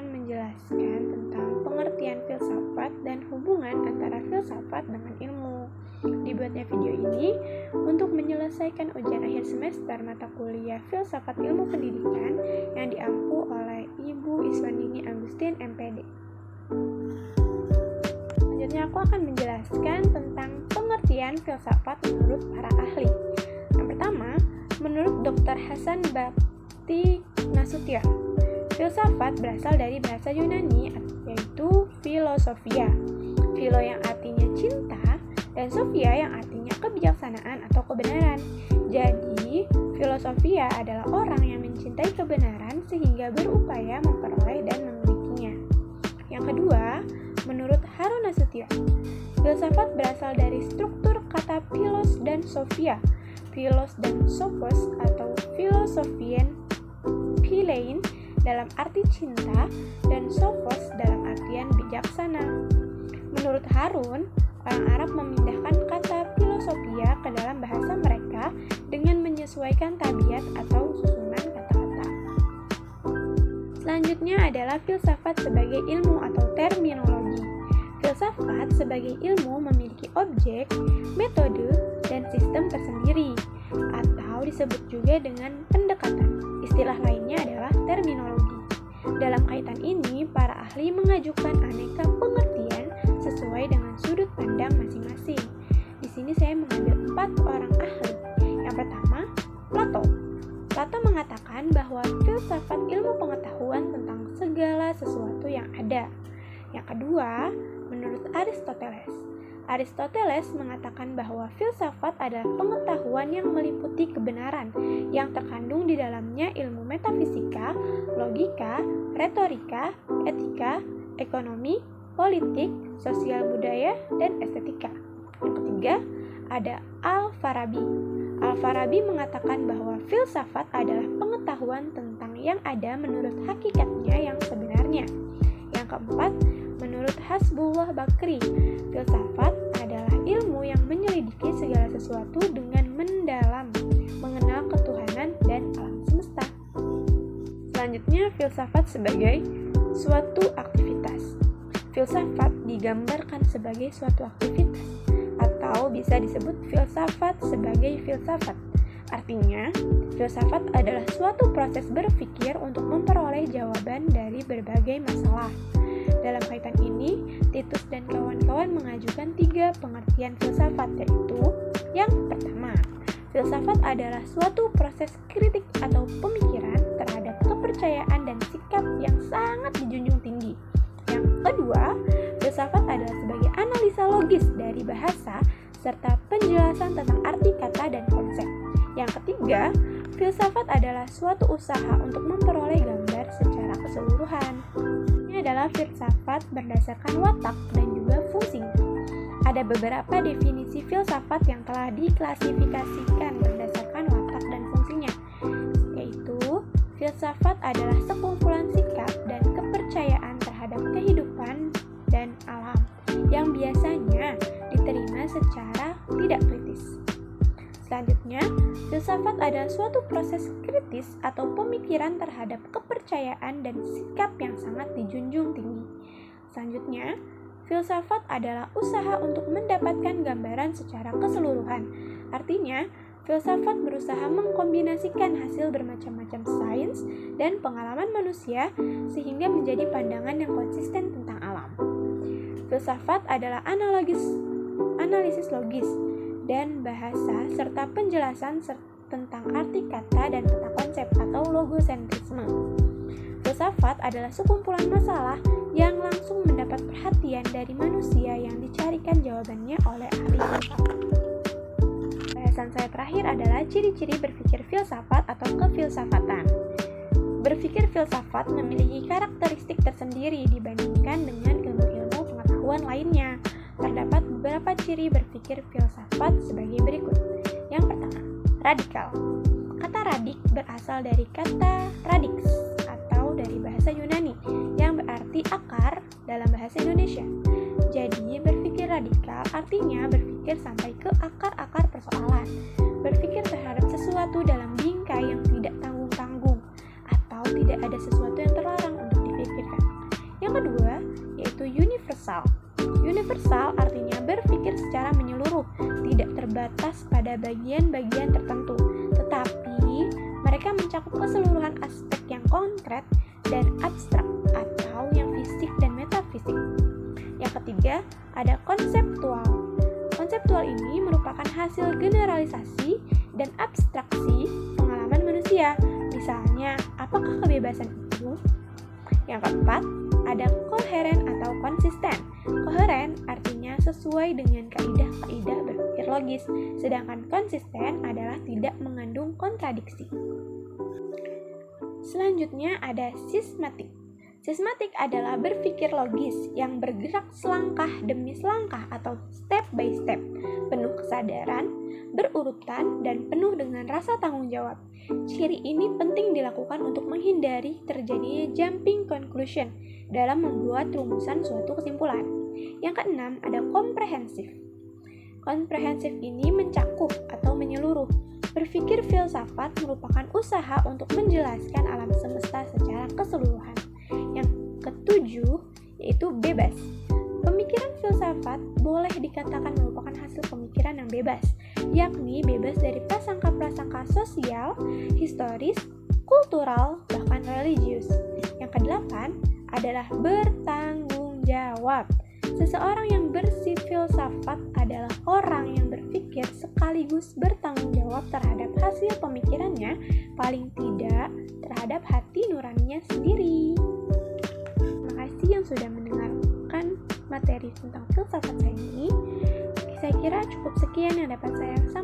akan menjelaskan tentang pengertian filsafat dan hubungan antara filsafat dengan ilmu. Dibuatnya video ini untuk menyelesaikan ujian akhir semester mata kuliah Filsafat Ilmu Pendidikan yang diampu oleh Ibu Iswandini Agustin MPD. Selanjutnya aku akan menjelaskan tentang pengertian filsafat menurut para ahli. Yang pertama, menurut Dr. Hasan Bakti Nasution, filsafat berasal dari bahasa Yunani yaitu philosophia. Philo yang artinya cinta dan sophia yang artinya kebijaksanaan atau kebenaran. Jadi, filosofia adalah orang yang mencintai kebenaran sehingga berupaya memperoleh dan memilikinya. Yang kedua, menurut Harun Nasution, filsafat berasal dari struktur kata philos dan sophia. Philos dan sophos atau philosophian, philein dalam arti cinta dan sophos dalam artian bijaksana. Menurut Harun, orang Arab memindahkan kata filosofia ke dalam bahasa mereka dengan menyesuaikan tabiat atau susunan kata-kata. Selanjutnya adalah filsafat sebagai ilmu atau terminologi. Filsafat sebagai ilmu memiliki objek, metode, dan sistem tersendiri, atau disebut juga dengan pendekatan. Istilah lainnya adalah terminologi. Dalam kaitan ini, para ahli mengajukan aneka pengertian sesuai dengan sudut pandang masing-masing. Di sini saya mengambil 4 orang ahli. Yang pertama, Plato. Plato mengatakan bahwa filsafat ilmu pengetahuan tentang segala sesuatu yang ada. Yang kedua, menurut Aristoteles. Aristoteles mengatakan bahwa filsafat adalah pengetahuan yang meliputi kebenaran yang terkandung di dalamnya ilmu metafisika, logika, retorika, etika, ekonomi, politik, sosial budaya, dan estetika. Yang ketiga, ada Al-Farabi. Al-Farabi mengatakan bahwa filsafat adalah pengetahuan tentang yang ada menurut hakikatnya yang sebenarnya. Yang keempat, menurut Hasbullah Bakri, filsafat adalah ilmu yang menyelidiki segala sesuatu dengan mendalam, mengenal ketuhanan dan alam semesta. Selanjutnya, filsafat sebagai suatu aktivitas. Filsafat digambarkan sebagai suatu aktivitas atau bisa disebut filsafat sebagai filsafat. Artinya, filsafat adalah suatu proses berpikir untuk memperoleh jawaban dari berbagai masalah. Dalam kaitan ini, Titus dan kawan-kawan mengajukan 3 pengertian filsafat, yaitu yang pertama, filsafat adalah suatu proses kritik atau pemikiran terhadap kepercayaan dan sikap yang sangat dijunjung tinggi. Yang kedua, filsafat adalah sebagai analisa logis dari bahasa serta penjelasan tentang arti kata dan konsep. Yang ketiga, filsafat adalah suatu usaha untuk memperoleh gambar secara keseluruhan. Ini adalah filsafat berdasarkan watak dan juga fungsinya. Ada beberapa definisi filsafat yang telah diklasifikasikan berdasarkan watak dan fungsinya, yaitu filsafat adalah sekumpulan sikap dan kepercayaan terhadap kehidupan dan alam yang biasanya diterima secara tidak kritis. Selanjutnya, filsafat adalah suatu proses kritis atau pemikiran terhadap kepercayaan dan sikap yang sangat dijunjung tinggi. Selanjutnya, filsafat adalah usaha untuk mendapatkan gambaran secara keseluruhan. Artinya, filsafat berusaha mengkombinasikan hasil bermacam-macam sains dan pengalaman manusia sehingga menjadi pandangan yang konsisten tentang alam. Filsafat adalah analisis logis dan bahasa serta penjelasan tentang arti kata dan tata konsep atau logosentrisme. Filsafat adalah sekumpulan masalah yang langsung mendapat perhatian dari manusia yang dicarikan jawabannya oleh ahli filsafat. Bahasan saya terakhir adalah ciri-ciri berpikir filsafat atau kefilsafatan. Berpikir filsafat memiliki karakteristik tersendiri dibandingkan dengan ilmu-ilmu pengetahuan lainnya. Terdapat beberapa ciri berpikir filsafat sebagai berikut. Yang pertama, radikal. Kata radik berasal dari kata radix atau dari bahasa Yunani yang berarti akar dalam bahasa Indonesia. Jadi, berpikir radikal artinya berpikir sampai ke akar-akar persoalan, berpikir terhadap sesuatu dalam bingkai yang tidak tanggung-tanggung, atau tidak ada sesuatu yang terlarang untuk dipikirkan. Yang kedua, yaitu universal. Universal artinya berpikir secara menyeluruh, tidak terbatas pada bagian-bagian tertentu, tetapi mereka mencakup keseluruhan aspek yang konkret dan abstrak atau yang fisik dan metafisik. Yang ketiga, ada konseptual. Konseptual ini merupakan hasil generalisasi dan abstraksi pengalaman manusia. Misalnya, apakah kebebasan itu? Yang keempat, ada koheren atau konsisten. Koheren artinya sesuai dengan kaidah-kaidah berpikir logis, sedangkan konsisten adalah tidak mengandung kontradiksi. Selanjutnya ada sistematik. Sistematik adalah berpikir logis yang bergerak selangkah demi selangkah atau step by step, penuh kesadaran, berurutan, dan penuh dengan rasa tanggung jawab. Ciri ini penting dilakukan untuk menghindari terjadinya jumping conclusion dalam membuat rumusan suatu kesimpulan. Yang keenam, ada komprehensif. Komprehensif ini mencakup atau menyeluruh. Berpikir filsafat merupakan usaha untuk menjelaskan alam semesta secara keseluruhan. Yang ketujuh, yaitu bebas. Pemikiran filsafat boleh dikatakan merupakan hasil pemikiran yang bebas, yakni bebas dari prasangka-prasangka sosial, historis, kultural, bahkan religius. Yang kedelapan adalah bertanggung jawab. Seseorang yang bersifilsafat adalah orang yang berpikir sekaligus bertanggung jawab terhadap hasil pemikirannya, paling tidak terhadap hati nuraninya sendiri. Terima kasih yang sudah mendengarkan materi tentang filsafat saya ini. Saya kira cukup sekian yang dapat saya sampaikan.